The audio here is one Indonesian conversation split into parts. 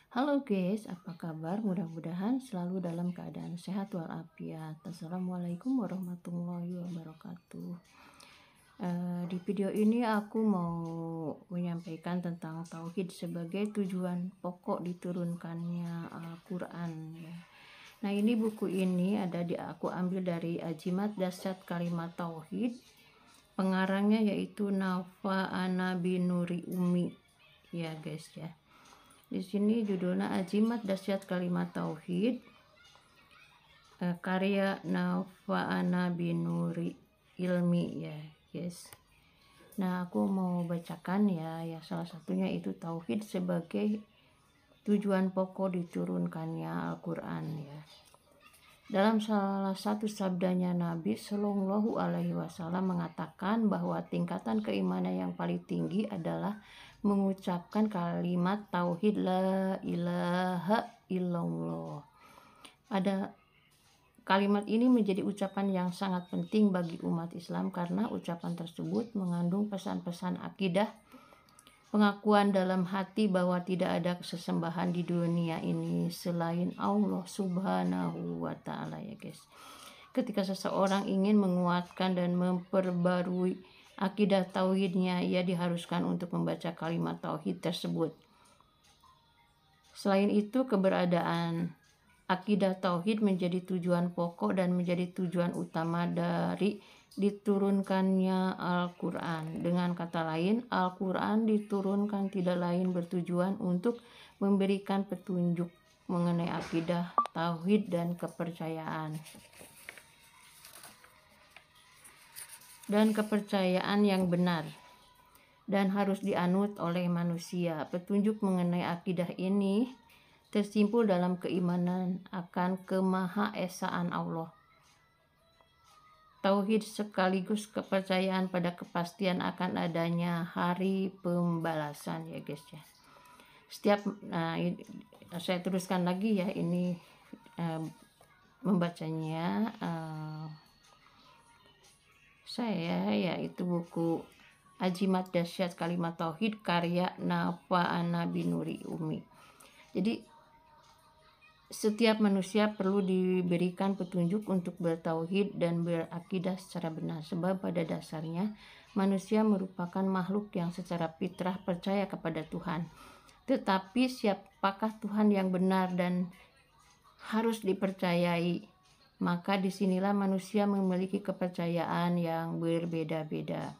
Halo guys, apa kabar? Mudah-mudahan selalu dalam keadaan sehat walafiat. Assalamualaikum warahmatullahi wabarakatuh. Di video ini aku mau menyampaikan tentang tauhid sebagai tujuan pokok diturunkannya Al-Quran. Ya. Nah, ini buku ini aku ambil dari Ajimat Dasyat Kalimat Tauhid. Pengarangnya yaitu Nafa Ana Binuri Umi. Ya guys ya. Di sini judulnya Ajimat Dasyat Kalimat Tauhid, karya Nafa'ana Binuri Ilmi ya guys. Nah, aku mau bacakan ya salah satunya itu tauhid sebagai tujuan pokok diturunkannya Al-Quran ya. Dalam salah satu sabdanya Nabi Shallallahu Alaihi Wasallam mengatakan bahwa tingkatan keimanan yang paling tinggi adalah mengucapkan kalimat tauhid la ilaha illallah. Kalimat ini menjadi ucapan yang sangat penting bagi umat Islam karena ucapan tersebut mengandung pesan-pesan akidah, pengakuan dalam hati bahwa tidak ada sesembahan di dunia ini selain Allah Subhanahu wa Ta'ala ya guys. Ketika seseorang ingin menguatkan dan memperbarui akidah tauhidnya, ia diharuskan untuk membaca kalimat tauhid tersebut. Selain itu, keberadaan akidah tauhid menjadi tujuan pokok dan menjadi tujuan utama dari diturunkannya Al-Quran. Dengan kata lain, Al-Quran diturunkan tidak lain bertujuan untuk memberikan petunjuk mengenai akidah, tauhid, dan kepercayaan. Dan kepercayaan yang benar dan harus dianut oleh manusia. Petunjuk mengenai akidah ini tersimpul dalam keimanan akan kemahaesaan Allah. Tauhid sekaligus kepercayaan pada kepastian akan adanya hari pembalasan ya guys ya. Saya teruskan lagi ya ini membacanya saya yaitu buku Ajimat Dasyat Kalimat Tauhid karya Nafa'ana Binuri Umi. Jadi setiap manusia perlu diberikan petunjuk untuk bertauhid dan berakidah secara benar, sebab pada dasarnya manusia merupakan makhluk yang secara fitrah percaya kepada Tuhan. Tetapi siapakah Tuhan yang benar dan harus dipercayai? Maka disinilah manusia memiliki kepercayaan yang berbeda-beda.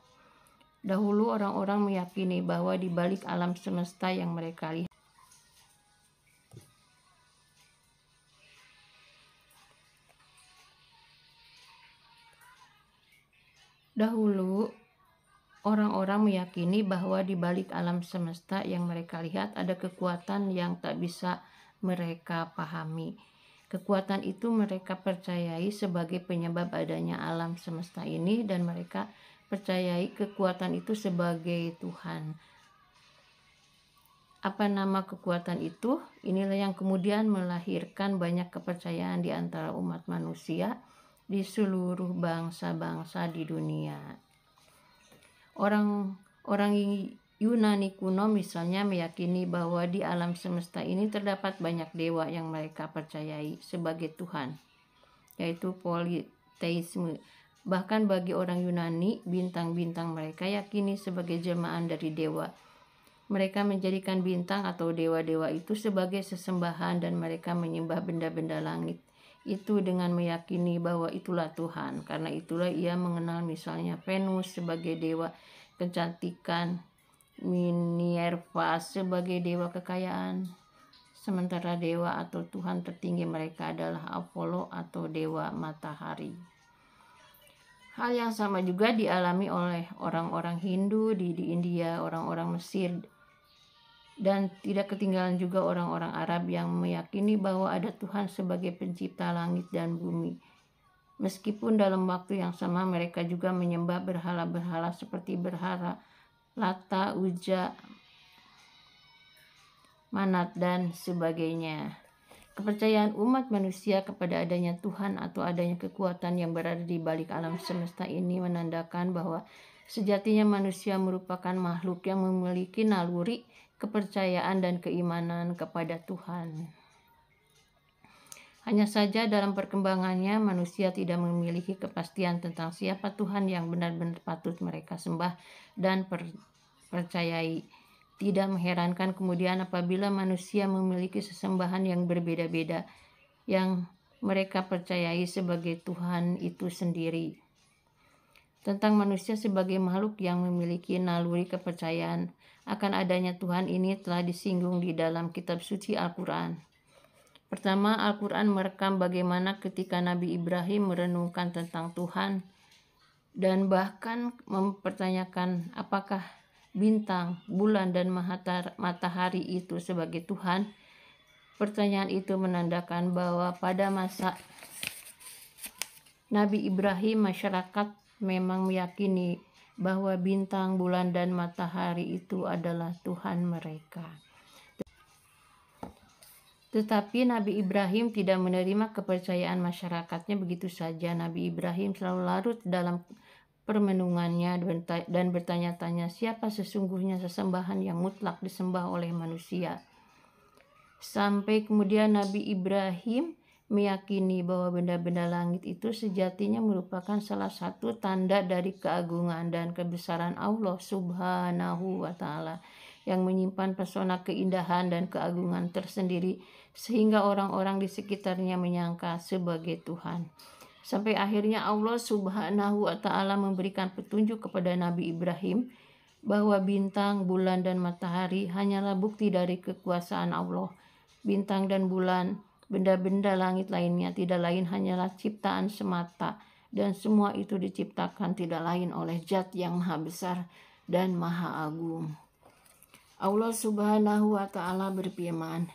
Dahulu orang-orang meyakini bahwa di balik alam semesta yang mereka lihat, ada kekuatan yang tak bisa mereka pahami. Kekuatan itu mereka percayai sebagai penyebab adanya alam semesta ini dan mereka percayai kekuatan itu sebagai Tuhan. Apa nama kekuatan itu? Inilah yang kemudian melahirkan banyak kepercayaan di antara umat manusia di seluruh bangsa-bangsa di dunia. Orang Yunani kuno misalnya meyakini bahwa di alam semesta ini terdapat banyak dewa yang mereka percayai sebagai Tuhan, yaitu politeisme. Bahkan bagi orang Yunani, bintang-bintang mereka yakini sebagai jelmaan dari dewa. Mereka menjadikan bintang atau dewa-dewa itu sebagai sesembahan dan mereka menyembah benda-benda langit itu dengan meyakini bahwa itulah Tuhan. Karena itulah ia mengenal misalnya Venus sebagai dewa kecantikan, Minerva sebagai dewa kekayaan, sementara dewa atau Tuhan tertinggi mereka adalah Apollo atau dewa matahari. Hal yang sama juga dialami oleh orang-orang Hindu di India, orang-orang Mesir, dan tidak ketinggalan juga orang-orang Arab yang meyakini bahwa ada Tuhan sebagai pencipta langit dan bumi. Meskipun dalam waktu yang sama mereka juga menyembah berhala-berhala seperti berhala Lata, Uja, Manat, dan sebagainya. Kepercayaan umat manusia kepada adanya Tuhan atau adanya kekuatan yang berada di balik alam semesta ini menandakan bahwa sejatinya manusia merupakan makhluk yang memiliki naluri kepercayaan dan keimanan kepada Tuhan. Hanya saja dalam perkembangannya manusia tidak memiliki kepastian tentang siapa Tuhan yang benar-benar patut mereka sembah dan percayai. Tidak mengherankan kemudian apabila manusia memiliki sesembahan yang berbeda-beda yang mereka percayai sebagai Tuhan itu sendiri. Tentang manusia sebagai makhluk yang memiliki naluri kepercayaan akan adanya Tuhan ini telah disinggung di dalam kitab suci Al-Quran. Pertama, Al-Quran merekam bagaimana ketika Nabi Ibrahim merenungkan tentang Tuhan dan bahkan mempertanyakan apakah bintang, bulan, dan matahari itu sebagai Tuhan. Pertanyaan itu menandakan bahwa pada masa Nabi Ibrahim, masyarakat memang meyakini bahwa bintang, bulan, dan matahari itu adalah Tuhan mereka. Tetapi Nabi Ibrahim tidak menerima kepercayaan masyarakatnya begitu saja. Nabi Ibrahim selalu larut dalam permenungannya dan bertanya-tanya siapa sesungguhnya sesembahan yang mutlak disembah oleh manusia. Sampai kemudian Nabi Ibrahim meyakini bahwa benda-benda langit itu sejatinya merupakan salah satu tanda dari keagungan dan kebesaran Allah Subhanahu wa Ta'ala yang menyimpan pesona keindahan dan keagungan tersendiri sehingga orang-orang di sekitarnya menyangka sebagai Tuhan. Sampai akhirnya Allah Subhanahu wa Ta'ala memberikan petunjuk kepada Nabi Ibrahim bahwa bintang, bulan, dan matahari hanyalah bukti dari kekuasaan Allah. Bintang dan bulan, benda-benda langit lainnya tidak lain hanyalah ciptaan semata, dan semua itu diciptakan tidak lain oleh Zat yang Maha Besar dan Maha Agung. Allah Subhanahu wa Ta'ala berfirman,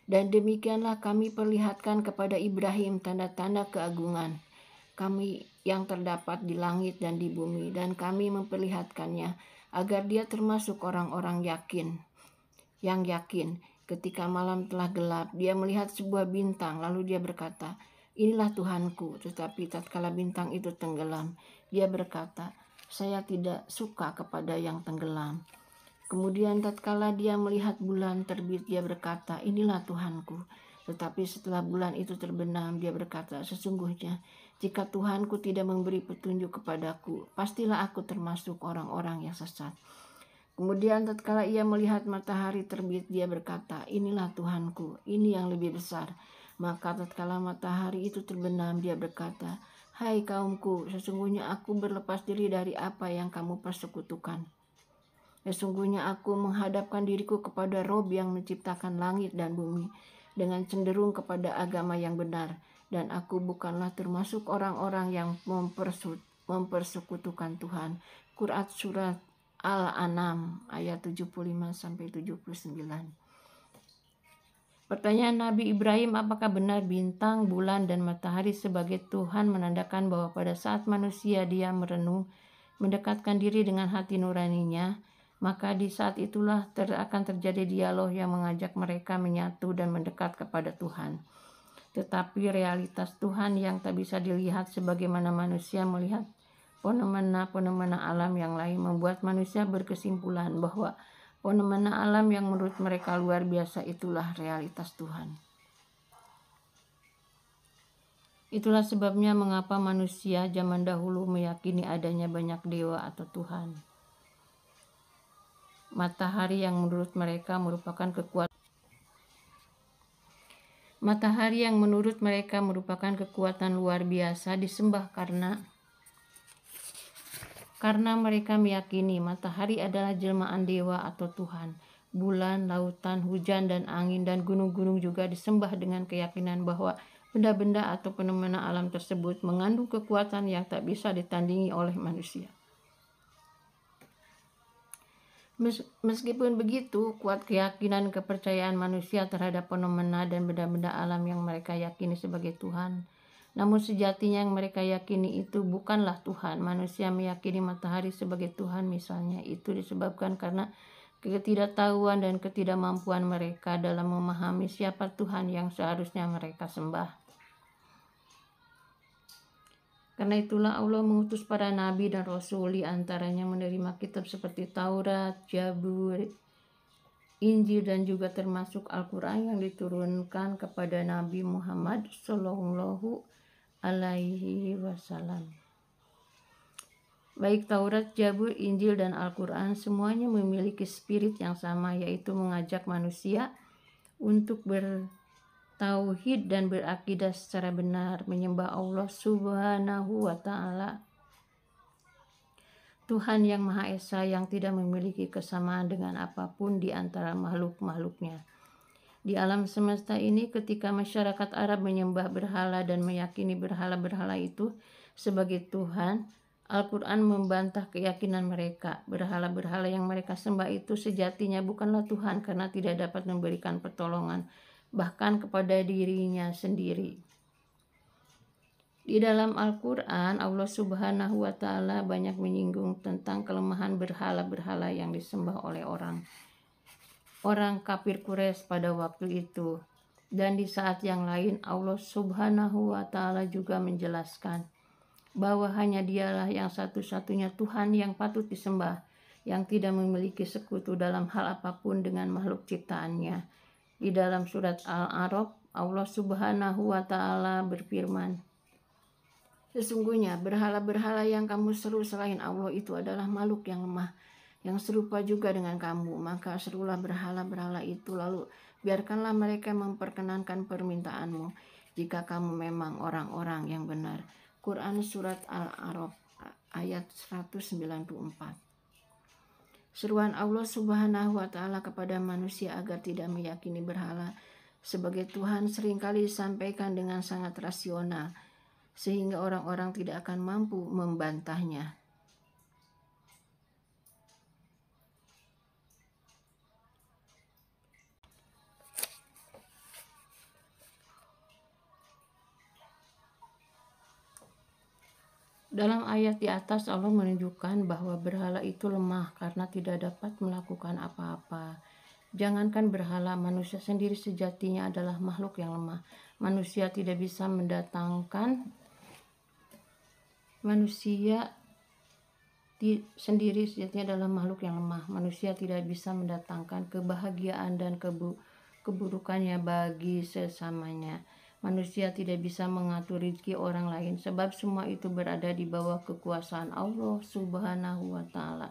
dan demikianlah kami perlihatkan kepada Ibrahim tanda-tanda keagungan kami yang terdapat di langit dan di bumi, dan kami memperlihatkannya agar dia termasuk orang-orang yang yakin. Ketika malam telah gelap, dia melihat sebuah bintang, lalu dia berkata, inilah Tuhanku. Tetapi tatkala bintang itu tenggelam, dia berkata, saya tidak suka kepada yang tenggelam. Kemudian tatkala dia melihat bulan terbit, dia berkata, inilah Tuhanku. Tetapi setelah bulan itu terbenam, dia berkata, sesungguhnya jika Tuhanku tidak memberi petunjuk kepadaku, pastilah aku termasuk orang-orang yang sesat. Kemudian tatkala ia melihat matahari terbit, dia berkata, inilah Tuhanku, ini yang lebih besar. Maka tatkala matahari itu terbenam, dia berkata, hai kaumku, sesungguhnya aku berlepas diri dari apa yang kamu persekutukan. Sesungguhnya aku menghadapkan diriku kepada Rob yang menciptakan langit dan bumi dengan cenderung kepada agama yang benar, dan aku bukanlah termasuk orang-orang yang mempersekutukan Tuhan. Quran surat Al-An'am ayat 75-79. Pertanyaan Nabi Ibrahim, apakah benar bintang, bulan, dan matahari sebagai Tuhan, menandakan bahwa pada saat manusia dia merenung, mendekatkan diri dengan hati nuraninya, maka di saat itulah akan terjadi dialog yang mengajak mereka menyatu dan mendekat kepada Tuhan. Tetapi realitas Tuhan yang tak bisa dilihat sebagaimana manusia melihat fenomena-fenomena alam yang lain membuat manusia berkesimpulan bahwa fenomena alam yang menurut mereka luar biasa itulah realitas Tuhan. Itulah sebabnya mengapa manusia zaman dahulu meyakini adanya banyak dewa atau Tuhan. Matahari yang menurut mereka merupakan kekuatan luar biasa disembah karena mereka meyakini matahari adalah jelmaan dewa atau Tuhan. Bulan, lautan, hujan, dan angin, dan gunung-gunung juga disembah dengan keyakinan bahwa benda-benda atau fenomena alam tersebut mengandung kekuatan yang tak bisa ditandingi oleh manusia. Meskipun begitu, kuat keyakinan kepercayaan manusia terhadap fenomena dan benda-benda alam yang mereka yakini sebagai Tuhan. Namun sejatinya yang mereka yakini itu bukanlah Tuhan. Manusia meyakini matahari sebagai Tuhan misalnya. Itu disebabkan karena ketidaktahuan dan ketidakmampuan mereka dalam memahami siapa Tuhan yang seharusnya mereka sembah. Karena itulah Allah mengutus para nabi dan rasul, antaranya menerima kitab seperti Taurat, Zabur, Injil dan juga termasuk Al-Quran yang diturunkan kepada Nabi Muhammad Shallallahu Alaihi Wasallam. Baik Taurat, Zabur, Injil, dan Al-Quran semuanya memiliki spirit yang sama, yaitu mengajak manusia untuk bertauhid dan berakidah secara benar, menyembah Allah Subhanahu wa Ta'ala, Tuhan yang Maha Esa yang tidak memiliki kesamaan dengan apapun di antara makhluk-makhluknya. Di alam semesta ini, ketika masyarakat Arab menyembah berhala dan meyakini berhala-berhala itu sebagai Tuhan, Al-Quran membantah keyakinan mereka. Berhala-berhala yang mereka sembah itu sejatinya bukanlah Tuhan karena tidak dapat memberikan pertolongan, bahkan kepada dirinya sendiri. Di dalam Al-Quran, Allah Subhanahu wa Ta'ala banyak menyinggung tentang kelemahan berhala-berhala yang disembah oleh orang kafir Quraisy pada waktu itu. Dan di saat yang lain, Allah Subhanahu wa Ta'ala juga menjelaskan bahwa hanya Dialah yang satu-satunya Tuhan yang patut disembah, yang tidak memiliki sekutu dalam hal apapun dengan makhluk ciptaannya. Di dalam surat Al-A'raf, Allah Subhanahu wa Ta'ala berfirman, sesungguhnya berhala-berhala yang kamu seru selain Allah itu adalah makhluk yang lemah, yang serupa juga dengan kamu. Maka serulah berhala-berhala itu, lalu biarkanlah mereka memperkenankan permintaanmu, jika kamu memang orang-orang yang benar. Quran Surat Al-A'raf ayat 194. Seruan Allah Subhanahu wa Ta'ala kepada manusia agar tidak meyakini berhala sebagai Tuhan seringkali disampaikan dengan sangat rasional, sehingga orang-orang tidak akan mampu membantahnya. Dalam ayat di atas, Allah menunjukkan bahwa berhala itu lemah karena tidak dapat melakukan apa-apa. Jangankan berhala, manusia sendiri sejatinya adalah makhluk yang lemah. Manusia sendiri sejatinya adalah makhluk yang lemah. Manusia tidak bisa mendatangkan kebahagiaan dan keburukannya bagi sesamanya. Manusia tidak bisa mengatur rezeki orang lain, sebab semua itu berada di bawah kekuasaan Allah Subhanahu wa Ta'ala.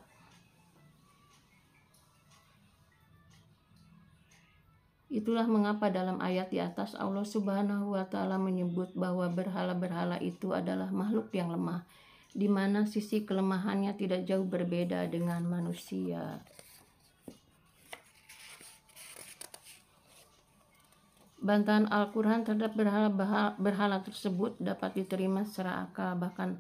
Itulah mengapa dalam ayat di atas Allah Subhanahu wa Ta'ala menyebut bahwa berhala-berhala itu adalah makhluk yang lemah, di mana sisi kelemahannya tidak jauh berbeda dengan manusia. Bantahan Al-Quran terhadap berhala tersebut dapat diterima secara akal, bahkan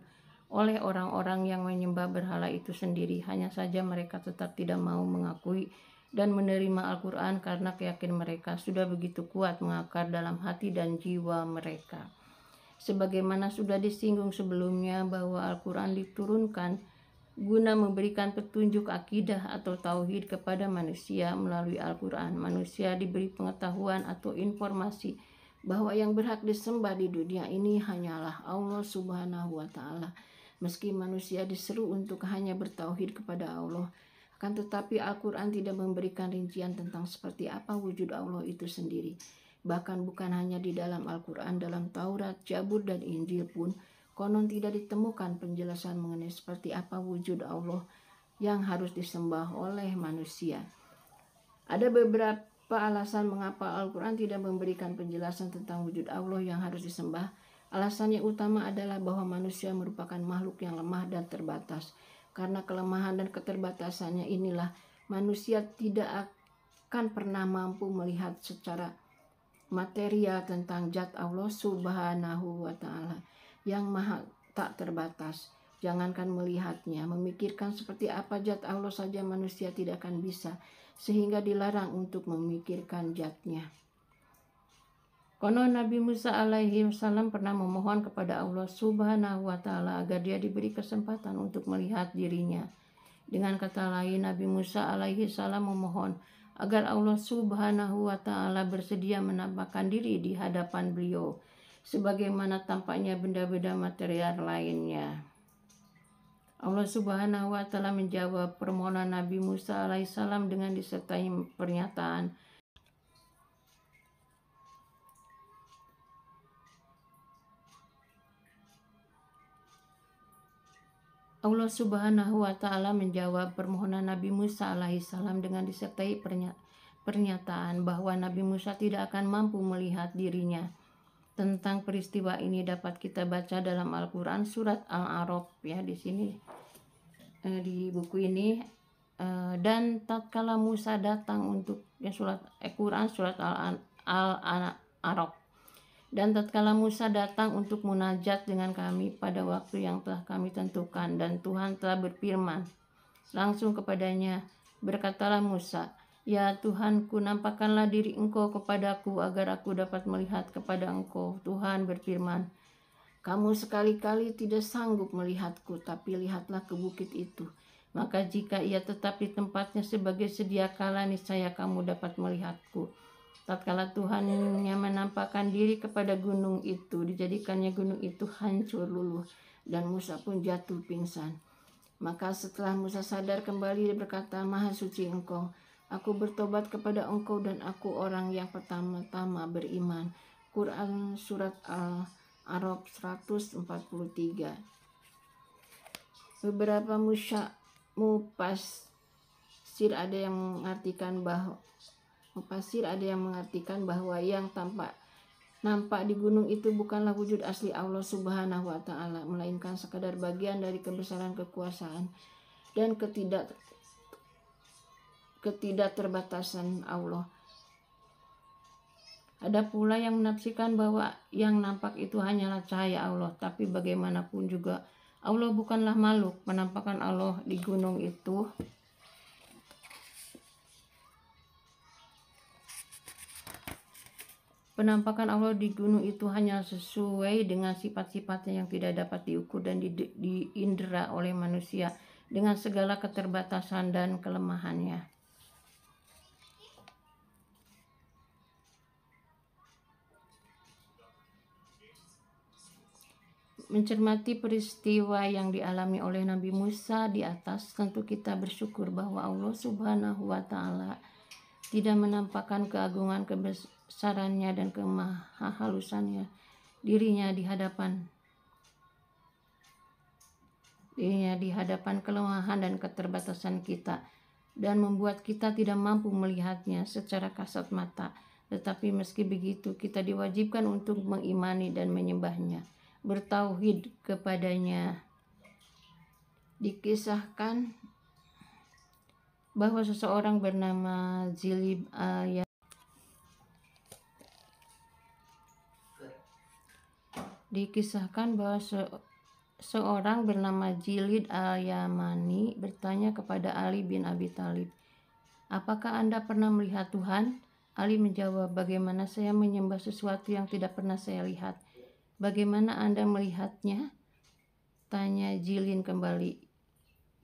oleh orang-orang yang menyembah berhala itu sendiri. Hanya saja mereka tetap tidak mau mengakui dan menerima Al-Quran karena keyakinan mereka sudah begitu kuat mengakar dalam hati dan jiwa mereka. Sebagaimana sudah disinggung sebelumnya bahwa Al-Quran diturunkan guna memberikan petunjuk akidah atau tauhid kepada manusia. Melalui Al-Quran, manusia diberi pengetahuan atau informasi bahwa yang berhak disembah di dunia ini hanyalah Allah Subhanahu wa Ta'ala. Meski manusia diseru untuk hanya bertauhid kepada Allah, akan tetapi Al-Quran tidak memberikan rincian tentang seperti apa wujud Allah itu sendiri. Bahkan bukan hanya di dalam Al-Quran, dalam Taurat, Zabur, dan Injil pun konon tidak ditemukan penjelasan mengenai seperti apa wujud Allah yang harus disembah oleh manusia. Ada beberapa alasan mengapa Al-Quran tidak memberikan penjelasan tentang wujud Allah yang harus disembah. Alasan yang utama adalah bahwa manusia merupakan makhluk yang lemah dan terbatas. Karena kelemahan dan keterbatasannya inilah, manusia tidak akan pernah mampu melihat secara material tentang zat Allah Subhanahu wa Ta'ala yang maha tak terbatas. Jangankan melihatnya, memikirkan seperti apa zat Allah saja manusia tidak akan bisa, sehingga dilarang untuk memikirkan zatnya. Konon Nabi Musa alaihi wasallam pernah memohon kepada Allah Subhanahu wa Ta'ala agar dia diberi kesempatan untuk melihat dirinya. Dengan kata lain, Nabi Musa alaihi salam memohon agar Allah Subhanahu wa Ta'ala bersedia menampakkan diri di hadapan beliau sebagaimana tampaknya benda-benda material lainnya. Allah Subhanahu wa Ta'ala menjawab permohonan Nabi Musa alaihissalam dengan disertai pernyataan, Allah Subhanahu wa Ta'ala menjawab permohonan Nabi Musa alaihissalam dengan disertai pernyataan bahwa Nabi Musa tidak akan mampu melihat dirinya. Tentang peristiwa ini dapat kita baca dalam Al-Quran surat Al-A'raf, ya, di sini di buku ini. Dan tatkala Musa datang untuk Quran surat Al-A'raf. Dan tatkala Musa datang untuk munajat dengan kami pada waktu yang telah kami tentukan, dan Tuhan telah berfirman langsung kepadanya, berkatalah Musa, ya Tuhanku, nampakkanlah diri engkau kepadaku agar aku dapat melihat kepada engkau. Tuhan berfirman, kamu sekali-kali tidak sanggup melihatku, tapi lihatlah ke bukit itu. Maka jika ia tetap di tempatnya sebagai sedia kala, niscaya kamu dapat melihatku. Tatkala Tuhannya menampakkan diri kepada gunung itu, dijadikannya gunung itu hancur luluh, dan Musa pun jatuh pingsan. Maka setelah Musa sadar kembali, dia berkata, Maha suci engkau, aku bertobat kepada engkau dan aku orang yang pertama-tama beriman. Quran surat Al-A'raf 143. Beberapa mufasir ada yang mengartikan bahwa yang nampak di gunung itu bukanlah wujud asli Allah Subhanahu wa Ta'ala, melainkan sekadar bagian dari kebesaran kekuasaan dan ketidakterbatasan Allah. Ada pula yang menafsirkan bahwa yang nampak itu hanyalah cahaya Allah, tapi bagaimanapun juga Allah bukanlah makhluk. Penampakan Allah di gunung itu hanya sesuai dengan sifat-sifatnya yang tidak dapat diukur dan diindera oleh manusia dengan segala keterbatasan dan kelemahannya. Mencermati peristiwa yang dialami oleh Nabi Musa di atas, tentu kita bersyukur bahwa Allah Subhanahu wa Ta'ala tidak menampakkan keagungan, kebesarannya dan kemahalusannya dirinya di hadapan kelemahan dan keterbatasan kita, dan membuat kita tidak mampu melihatnya secara kasat mata. Tetapi meski begitu, kita diwajibkan untuk mengimani dan menyembahnya, bertauhid kepadanya. Dikisahkan bahwa seseorang bernama Zilib seorang bernama Jilid al-Yamani bertanya kepada Ali bin Abi Thalib, apakah Anda pernah melihat Tuhan? Ali menjawab, bagaimana saya menyembah sesuatu yang tidak pernah saya lihat? Bagaimana Anda melihatnya? Tanya Jilin kembali.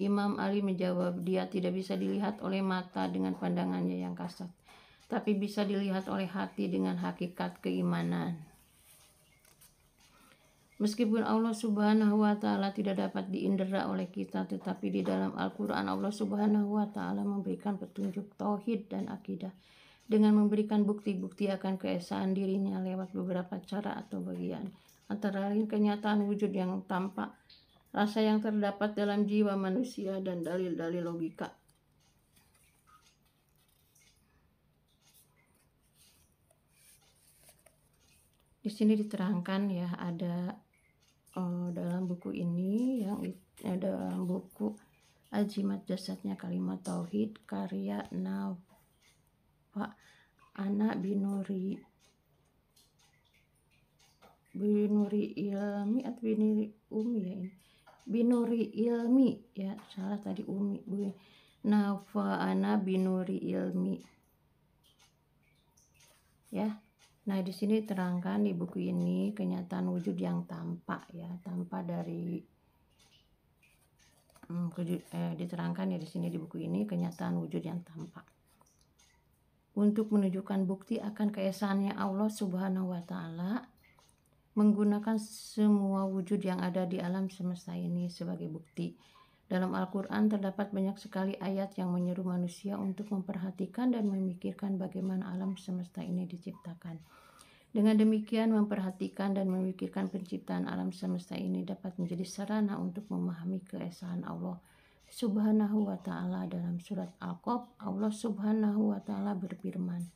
Imam Ali menjawab, dia tidak bisa dilihat oleh mata dengan pandangannya yang kasat, tapi bisa dilihat oleh hati dengan hakikat keimanan. Meskipun Allah Subhanahu wa Ta'ala tidak dapat diindera oleh kita, tetapi di dalam Al-Quran Allah Subhanahu wa Ta'ala memberikan petunjuk tauhid dan akidah dengan memberikan bukti-bukti akan keesaan dirinya lewat beberapa cara atau bagian, antara lain kenyataan wujud yang tampak, rasa yang terdapat dalam jiwa manusia, dan dalil-dalil logika. Di sini diterangkan, ya, ada dalam buku ini, yang dalam buku Azimat Jasadnya Kalimat Tauhid karya Nafa Ana Binuri Ilmi atau Binuri Umi, ya, ini Binuri Ilmi, ya, salah tadi Umi, Nafa Ana Binuri Ilmi, ya. Nah, di sini terangkan di buku ini kenyataan wujud yang tampak, ya, tampak dari diterangkan, ya, di sini di buku ini kenyataan wujud yang tampak untuk menunjukkan bukti akan keesaannya Allah Subhanahu wa Ta'ala, menggunakan semua wujud yang ada di alam semesta ini sebagai bukti Dalam Al-Quran terdapat banyak sekali ayat yang menyeru manusia untuk memperhatikan dan memikirkan bagaimana alam semesta ini diciptakan. Dengan demikian, memperhatikan dan memikirkan penciptaan alam semesta ini dapat menjadi sarana untuk memahami keesaan Allah Subhanahu wa Ta'ala. Dalam surat Al-Qaf, Allah Subhanahu wa Ta'ala berfirman,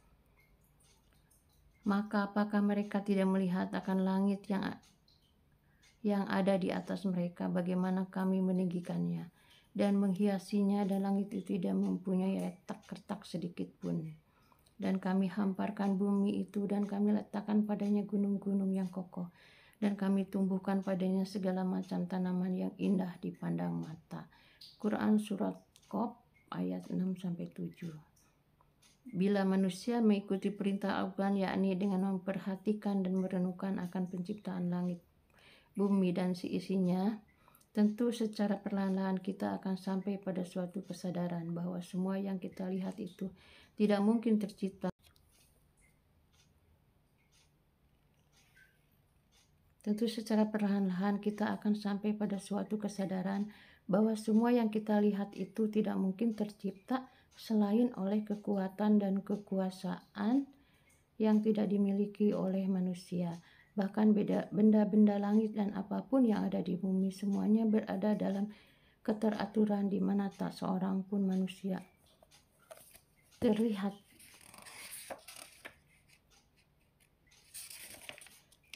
"Maka apakah mereka tidak melihat akan langit yang ada di atas mereka, bagaimana kami meninggikannya dan menghiasinya, dan langit itu tidak mempunyai retak-retak sedikit pun. Dan kami hamparkan bumi itu, dan kami letakkan padanya gunung-gunung yang kokoh, dan kami tumbuhkan padanya segala macam tanaman yang indah dipandang mata." Quran Surat Qaf ayat 6-7. Bila manusia mengikuti perintah Al-Quran, yakni dengan memperhatikan dan merenungkan akan penciptaan langit, bumi dan seisinya, tentu secara perlahan-lahan kita akan sampai pada suatu kesadaran bahwa semua yang kita lihat itu tidak mungkin tercipta. Tentu secara perlahan-lahan kita akan sampai pada suatu kesadaran bahwa semua yang kita lihat itu tidak mungkin tercipta selain oleh kekuatan dan kekuasaan yang tidak dimiliki oleh manusia. Bahkan benda-benda langit dan apapun yang ada di bumi, semuanya berada dalam keteraturan di mana tak seorang pun manusia terlihat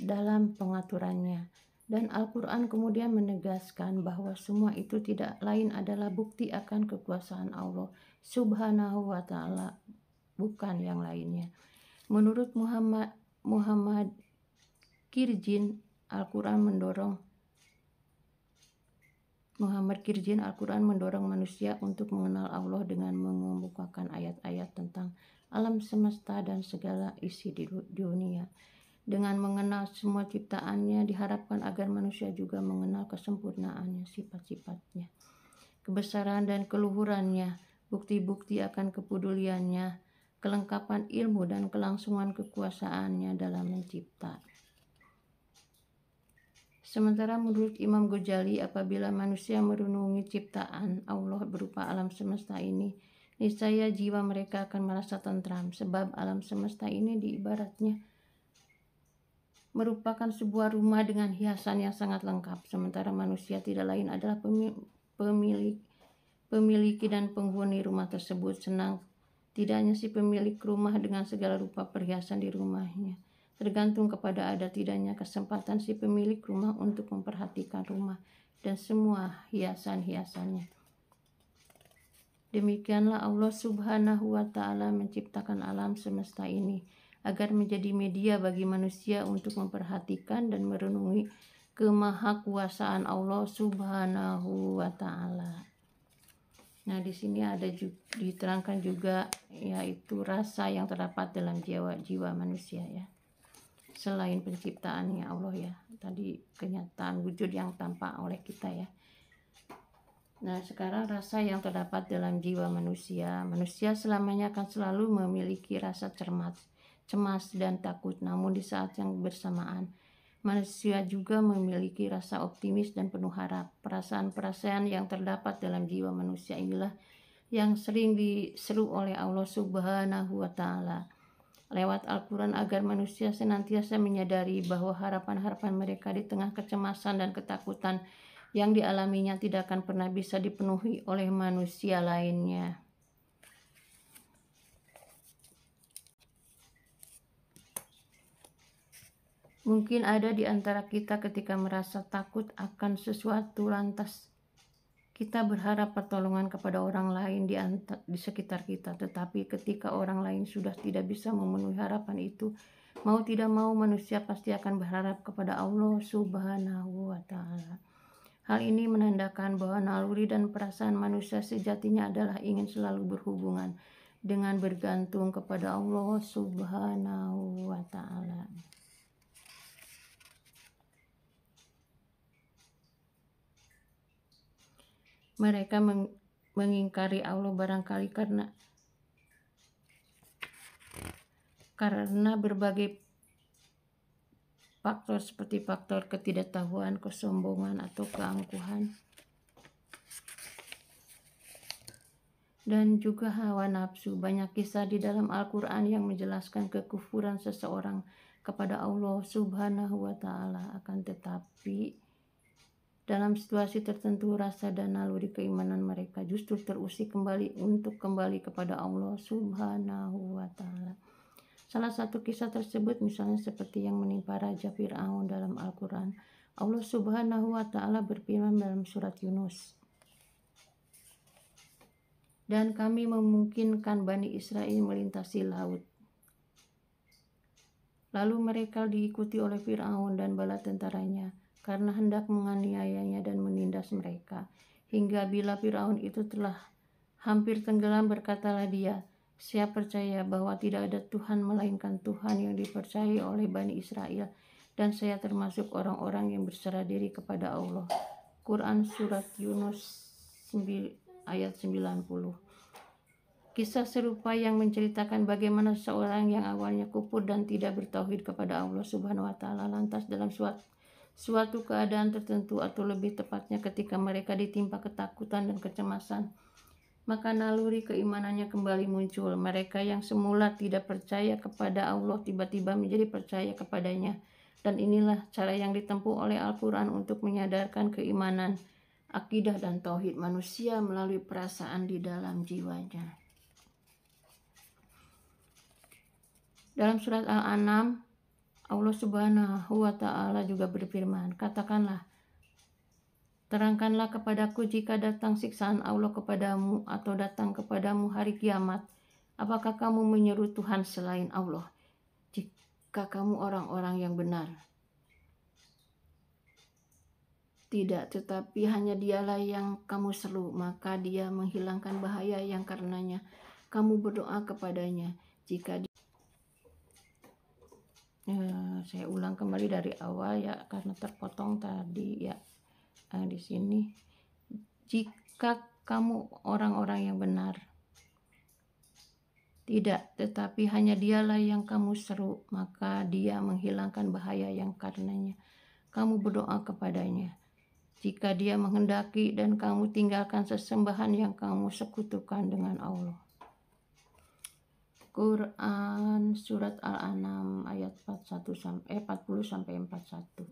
dalam pengaturannya. Dan Al-Quran kemudian menegaskan bahwa semua itu tidak lain adalah bukti akan kekuasaan Allah Subhanahu wa Ta'ala, bukan yang lainnya. Menurut Muhammad Kirjin, Al-Quran mendorong manusia untuk mengenal Allah dengan mengemukakan ayat-ayat tentang alam semesta dan segala isi di dunia. Dengan mengenal semua ciptaannya, diharapkan agar manusia juga mengenal kesempurnaannya, sifat-sifatnya, kebesaran dan keluhurannya, bukti-bukti akan kepeduliannya, kelengkapan ilmu dan kelangsungan kekuasaannya dalam mencipta. Sementara menurut Imam Ghazali, apabila manusia merenungi ciptaan Allah berupa alam semesta ini, niscaya jiwa mereka akan merasa tentram, sebab alam semesta ini diibaratnya merupakan sebuah rumah dengan hiasan yang sangat lengkap, sementara manusia tidak lain adalah pemiliki dan penghuni rumah tersebut. Senang tidaknya si pemilik rumah dengan segala rupa perhiasan di rumahnya tergantung kepada ada tidaknya kesempatan si pemilik rumah untuk memperhatikan rumah dan semua hiasan-hiasannya. Demikianlah Allah Subhanahu wa Ta'ala menciptakan alam semesta ini agar menjadi media bagi manusia untuk memperhatikan dan merenungi kemahakuasaan Allah Subhanahu wa Ta'ala. Nah, di sini ada diterangkan juga yaitu rasa yang terdapat dalam jiwa manusia ya. Selain penciptaannya Allah ya, tadi kenyataan wujud yang tampak oleh kita ya. Nah, sekarang rasa yang terdapat dalam jiwa manusia. Manusia selamanya akan selalu memiliki rasa cemas dan takut. Namun di saat yang bersamaan, manusia juga memiliki rasa optimis dan penuh harap. Perasaan-perasaan yang terdapat dalam jiwa manusia inilah yang sering diseru oleh Allah Subhanahu wa Ta'ala lewat Al-Quran agar manusia senantiasa menyadari bahwa harapan-harapan mereka di tengah kecemasan dan ketakutan yang dialaminya tidak akan pernah bisa dipenuhi oleh manusia lainnya. Mungkin ada di antara kita ketika merasa takut akan sesuatu, lantas kita berharap pertolongan kepada orang lain di sekitar kita. Tetapi ketika orang lain sudah tidak bisa memenuhi harapan itu, mau tidak mau manusia pasti akan berharap kepada Allah Subhanahu wa Ta'ala. Hal ini menandakan bahwa naluri dan perasaan manusia sejatinya adalah ingin selalu berhubungan dengan bergantung kepada Allah Subhanahu wa Ta'ala. Mereka mengingkari Allah barangkali karena berbagai faktor seperti faktor ketidaktahuan, kesombongan atau keangkuhan. dan juga hawa nafsu. Banyak kisah di dalam Al-Quran yang menjelaskan kekufuran seseorang kepada Allah Subhanahu wa Ta'ala. Akan tetapi, dalam situasi tertentu, rasa dan naluri keimanan mereka justru terusik kembali untuk kembali kepada Allah Subhanahu wa Ta'ala. Salah satu kisah tersebut misalnya seperti yang menimpa Raja Fir'aun dalam Al-Quran. Allah Subhanahu wa Ta'ala berfirman dalam surat Yunus, dan kami memungkinkan Bani Israel melintasi laut. Lalu mereka diikuti oleh Fir'aun dan bala tentaranya karena hendak menganiayanya dan menindas mereka. Hingga bila Fir'aun itu telah hampir tenggelam, berkatalah dia, "Saya percaya bahwa tidak ada Tuhan melainkan Tuhan yang dipercayai oleh Bani Israel, dan saya termasuk orang-orang yang berserah diri kepada Allah." Quran Surat Yunus ayat 90. Kisah serupa yang menceritakan bagaimana seorang yang awalnya kufur dan tidak bertauhid kepada Allah Subhanahu wa Ta'ala lantas dalam suatu keadaan tertentu, atau lebih tepatnya ketika mereka ditimpa ketakutan dan kecemasan, maka naluri keimanannya kembali muncul. Mereka yang semula tidak percaya kepada Allah tiba-tiba menjadi percaya kepadanya. Dan inilah cara yang ditempuh oleh Al-Quran untuk menyadarkan keimanan, akidah dan tauhid manusia melalui perasaan di dalam jiwanya. Dalam surat Al-An'am, Allah Subhanahu wa Ta'ala juga berfirman, "Katakanlah, terangkanlah kepadaku jika datang siksaan Allah kepadamu atau datang kepadamu hari kiamat. Apakah kamu menyeru Tuhan selain Allah? Jika kamu orang-orang yang benar. Tidak, tetapi hanya Dialah yang kamu seru, maka Dia menghilangkan bahaya yang karenanya kamu berdoa kepadanya. Jika saya ulang kembali dari awal ya, karena terpotong tadi ya. Di sini, jika kamu orang-orang yang benar. Tidak, tetapi hanya Dialah yang kamu seru, maka Dia menghilangkan bahaya yang karenanya kamu berdoa kepadanya. Jika Dia menghendaki dan kamu tinggalkan sesembahan yang kamu sekutukan dengan Allah." Quran Surat Al-An'am ayat 40-41.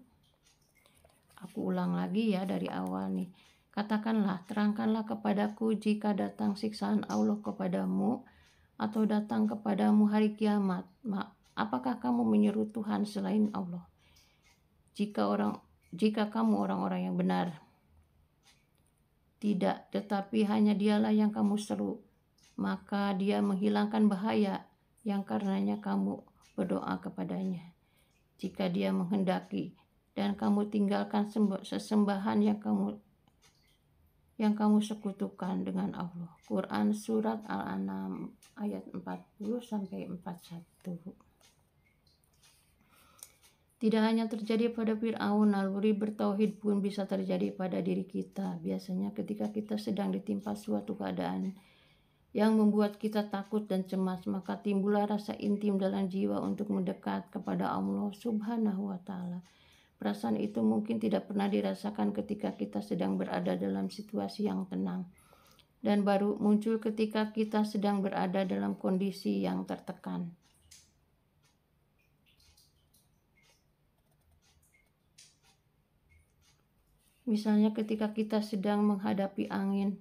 Aku ulang lagi ya dari awal nih. "Katakanlah, terangkanlah kepadaku jika datang siksaan Allah kepadamu atau datang kepadamu hari kiamat. Apakah kamu menyeru Tuhan selain Allah? Jika kamu orang-orang yang benar. Tidak, tetapi hanya Dialah yang kamu seru, maka Dia menghilangkan bahaya yang karenanya kamu berdoa kepadanya. Jika Dia menghendaki dan kamu tinggalkan sesembahan yang kamu sekutukan dengan Allah." Quran Surat Al-An'am ayat 40-41. Tidak hanya terjadi pada Fir'aun, naluri bertauhid pun bisa terjadi pada diri kita. Biasanya ketika kita sedang ditimpa suatu keadaan yang membuat kita takut dan cemas, maka timbullah rasa intim dalam jiwa untuk mendekat kepada Allah Subhanahu wa Ta'ala. Perasaan itu mungkin tidak pernah dirasakan ketika kita sedang berada dalam situasi yang tenang, dan baru muncul ketika kita sedang berada dalam kondisi yang tertekan. Misalnya ketika kita sedang menghadapi angin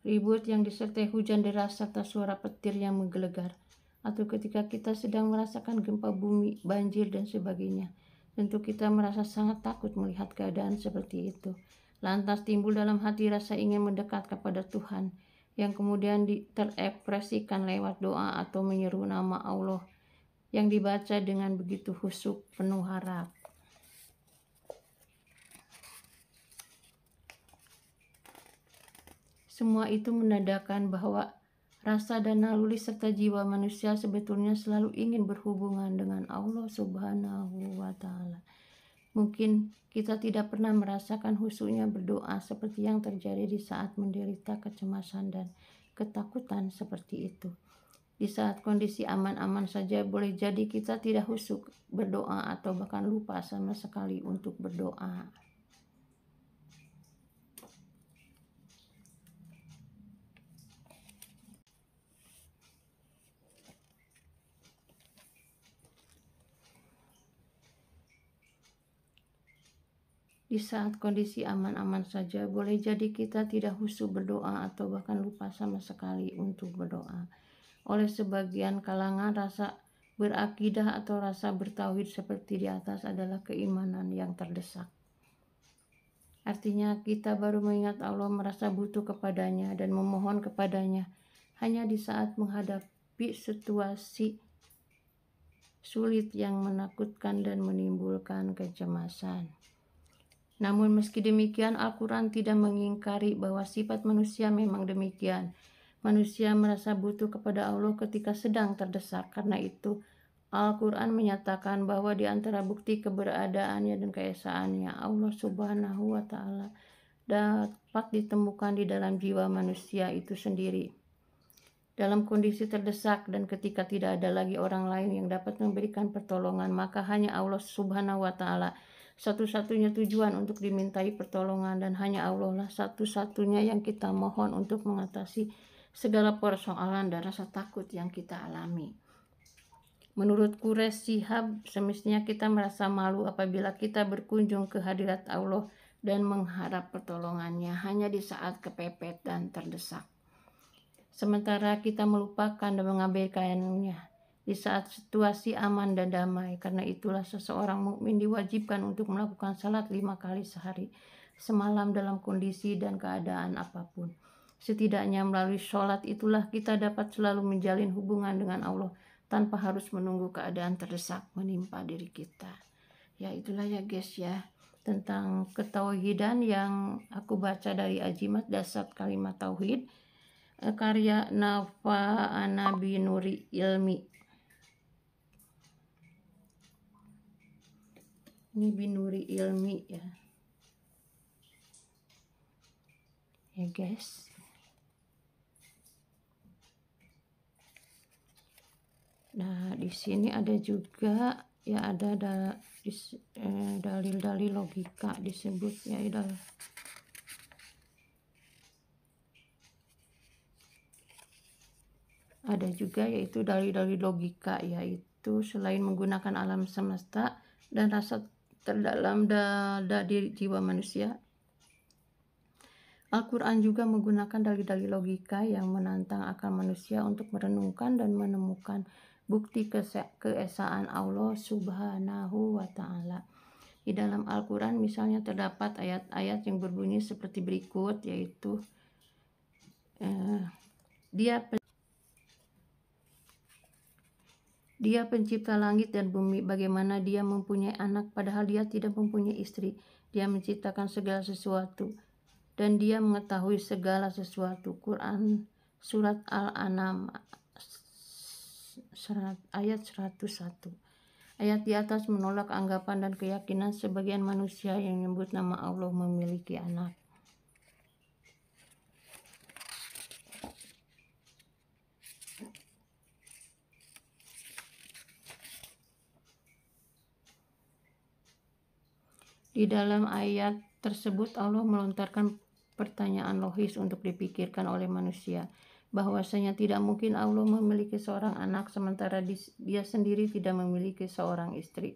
ribut yang disertai hujan deras serta suara petir yang menggelegar, atau ketika kita sedang merasakan gempa bumi, banjir, dan sebagainya. Tentu kita merasa sangat takut melihat keadaan seperti itu. Lantas timbul dalam hati rasa ingin mendekat kepada Tuhan, yang kemudian terekspresikan lewat doa atau menyeru nama Allah yang dibaca dengan begitu khusyuk penuh harap. Semua itu menandakan bahwa rasa dan naluri serta jiwa manusia sebetulnya selalu ingin berhubungan dengan Allah Subhanahu wa Ta'ala. Mungkin kita tidak pernah merasakan khusyuknya berdoa seperti yang terjadi di saat menderita kecemasan dan ketakutan seperti itu. Di saat kondisi aman-aman saja boleh jadi kita tidak khusyuk berdoa atau bahkan lupa sama sekali untuk berdoa. Di saat kondisi aman-aman saja, boleh jadi kita tidak khusyuk berdoa atau bahkan lupa sama sekali untuk berdoa. Oleh sebagian kalangan, rasa berakidah atau rasa bertauhid seperti di atas adalah keimanan yang terdesak. Artinya kita baru mengingat Allah, merasa butuh kepadanya dan memohon kepadanya hanya di saat menghadapi situasi sulit yang menakutkan dan menimbulkan kecemasan. Namun meski demikian, Al-Quran tidak mengingkari bahwa sifat manusia memang demikian. Manusia merasa butuh kepada Allah ketika sedang terdesak. Karena itu, Al-Quran menyatakan bahwa di antara bukti keberadaannya dan keesaannya, Allah Subhanahu wa Ta'ala dapat ditemukan di dalam jiwa manusia itu sendiri. Dalam kondisi terdesak dan ketika tidak ada lagi orang lain yang dapat memberikan pertolongan, maka hanya Allah Subhanahu wa Ta'ala satu-satunya tujuan untuk dimintai pertolongan, dan hanya Allah lah satu-satunya yang kita mohon untuk mengatasi segala persoalan dan rasa takut yang kita alami. Menurut Quraish Shihab, semestinya kita merasa malu apabila kita berkunjung ke hadirat Allah dan mengharap pertolongannya hanya di saat kepepet dan terdesak. Sementara kita melupakan dan mengabaikannya di saat situasi aman dan damai. Karena itulah seseorang mukmin diwajibkan untuk melakukan salat 5 kali sehari, semalam dalam kondisi dan keadaan apapun. Setidaknya melalui sholat itulah kita dapat selalu menjalin hubungan dengan Allah tanpa harus menunggu keadaan terdesak menimpa diri kita. Ya itulah ya guys ya, tentang ketauhidan yang aku baca dari Ajimat Dasar Kalimat Tauhid, karya Nafa'ana Binuri Ilmi. Ini Binuri Ilmi ya guys. Nah di sini ada juga ya, ada dalil-dalil logika disebut ya. Ada juga yaitu dalil-dalil logika, yaitu selain menggunakan alam semesta dan rasa terdalam dari jiwa manusia, Al-Quran juga menggunakan dalil-dalil logika yang menantang akal manusia untuk merenungkan dan menemukan bukti keesaan Allah Subhanahu wa Ta'ala. Di dalam Al-Quran misalnya terdapat ayat-ayat yang berbunyi seperti berikut, yaitu Dia pencipta langit dan bumi. Bagaimana dia mempunyai anak padahal dia tidak mempunyai istri. Dia menciptakan segala sesuatu dan dia mengetahui segala sesuatu. Quran Surat Al-An'am ayat 101. Ayat di atas menolak anggapan dan keyakinan sebagian manusia yang menyebut nama Allah memiliki anak. Di dalam ayat tersebut Allah melontarkan pertanyaan logis untuk dipikirkan oleh manusia, bahwasanya tidak mungkin Allah memiliki seorang anak sementara dia sendiri tidak memiliki seorang istri.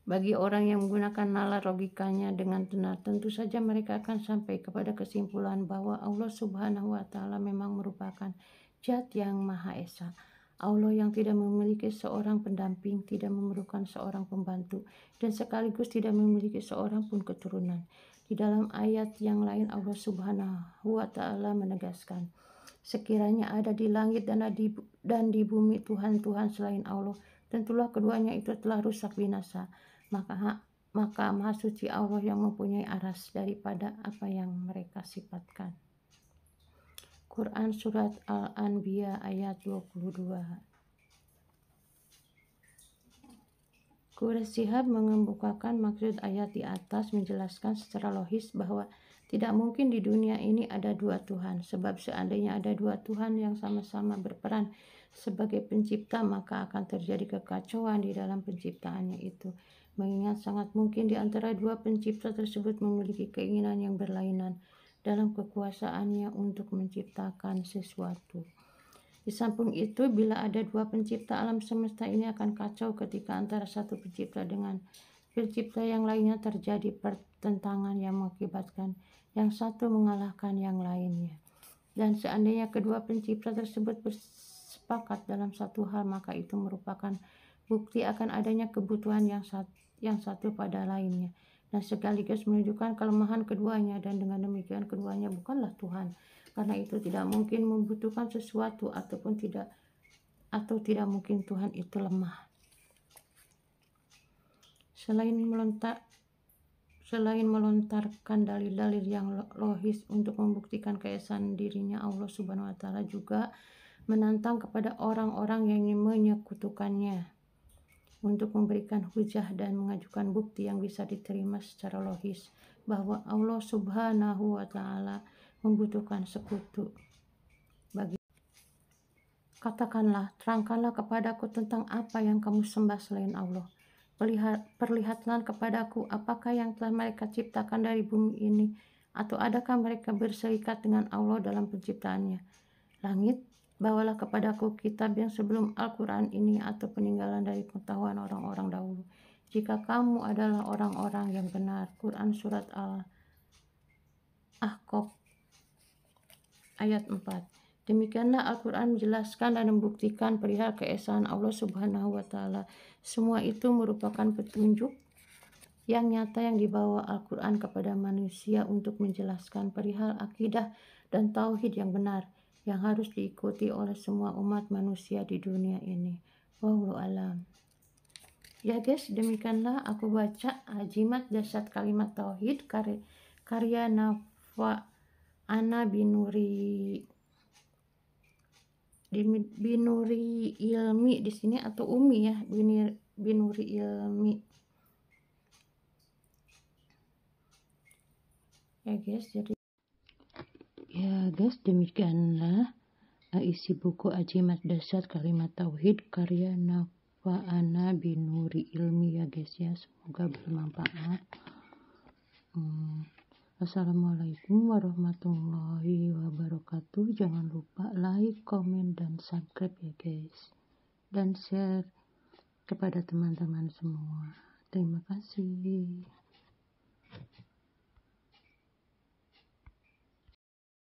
Bagi orang yang menggunakan nalar logikanya dengan benar, tentu saja mereka akan sampai kepada kesimpulan bahwa Allah Subhanahu wa Ta'ala memang merupakan Zat yang Maha Esa. Allah yang tidak memiliki seorang pendamping, tidak memerlukan seorang pembantu, dan sekaligus tidak memiliki seorang pun keturunan. Di dalam ayat yang lain Allah Subhanahu wa Ta'ala menegaskan, sekiranya ada di langit dan di bumi Tuhan-Tuhan selain Allah, tentulah keduanya itu telah rusak binasa. Maka Maha Suci Allah yang mempunyai aras daripada apa yang mereka sifatkan. Quran Surat Al-Anbiya ayat 22. Quraish Shihab mengemukakan maksud ayat di atas, menjelaskan secara logis bahwa tidak mungkin di dunia ini ada dua Tuhan, sebab seandainya ada dua Tuhan yang sama-sama berperan sebagai pencipta, maka akan terjadi kekacauan di dalam penciptaannya itu. Mengingat sangat mungkin di antara dua pencipta tersebut memiliki keinginan yang berlainan dalam kekuasaannya untuk menciptakan sesuatu. Di samping itu, bila ada dua pencipta, alam semesta ini akan kacau ketika antara satu pencipta dengan pencipta yang lainnya terjadi pertentangan yang mengakibatkan yang satu mengalahkan yang lainnya. Dan seandainya kedua pencipta tersebut bersepakat dalam satu hal, maka itu merupakan bukti akan adanya kebutuhan yang satu pada lainnya, dan sekaligus menunjukkan kelemahan keduanya, dan dengan demikian keduanya bukanlah Tuhan. Karena itu tidak mungkin membutuhkan sesuatu atau tidak mungkin Tuhan itu lemah. Selain melontarkan dalil-dalil yang logis untuk membuktikan keesaan dirinya, Allah Subhanahu wa Ta'ala juga menantang kepada orang-orang yang menyekutukannya untuk memberikan hujah dan mengajukan bukti yang bisa diterima secara logis bahwa Allah Subhanahu wa Ta'ala membutuhkan sekutu. Katakanlah, terangkanlah kepadaku tentang apa yang kamu sembah selain Allah. Perlihatlah kepadaku apakah yang telah mereka ciptakan dari bumi ini, atau adakah mereka berserikat dengan Allah dalam penciptaannya. Langit, bawalah kepadaku kitab yang sebelum Al-Quran ini atau peninggalan dari pengetahuan orang-orang dahulu, jika kamu adalah orang-orang yang benar. Quran Surat Al-Ahqaf ayat 4. Demikianlah Al-Quran menjelaskan dan membuktikan perihal keesaan Allah Subhanahu wa Ta'ala. Semua itu merupakan petunjuk yang nyata yang dibawa Al-Quran kepada manusia untuk menjelaskan perihal akidah dan tauhid yang benar, yang harus diikuti oleh semua umat manusia di dunia ini. Wallahu alam. Ya guys, demikianlah aku baca Jimat Dasar Kalimat Tauhid karya Nafa Ana Binuri Ilmi di sini, atau Umi ya, Binuri Ilmi. Ya guys, demikianlah isi buku Jimat Dasar Kalimat Tauhid karya Nafa'ana Binuri Ilmi ya guys ya, semoga bermanfaat. Assalamualaikum warahmatullahi wabarakatuh. Jangan lupa like, komen, dan subscribe ya guys, dan share kepada teman-teman semua. Terima kasih.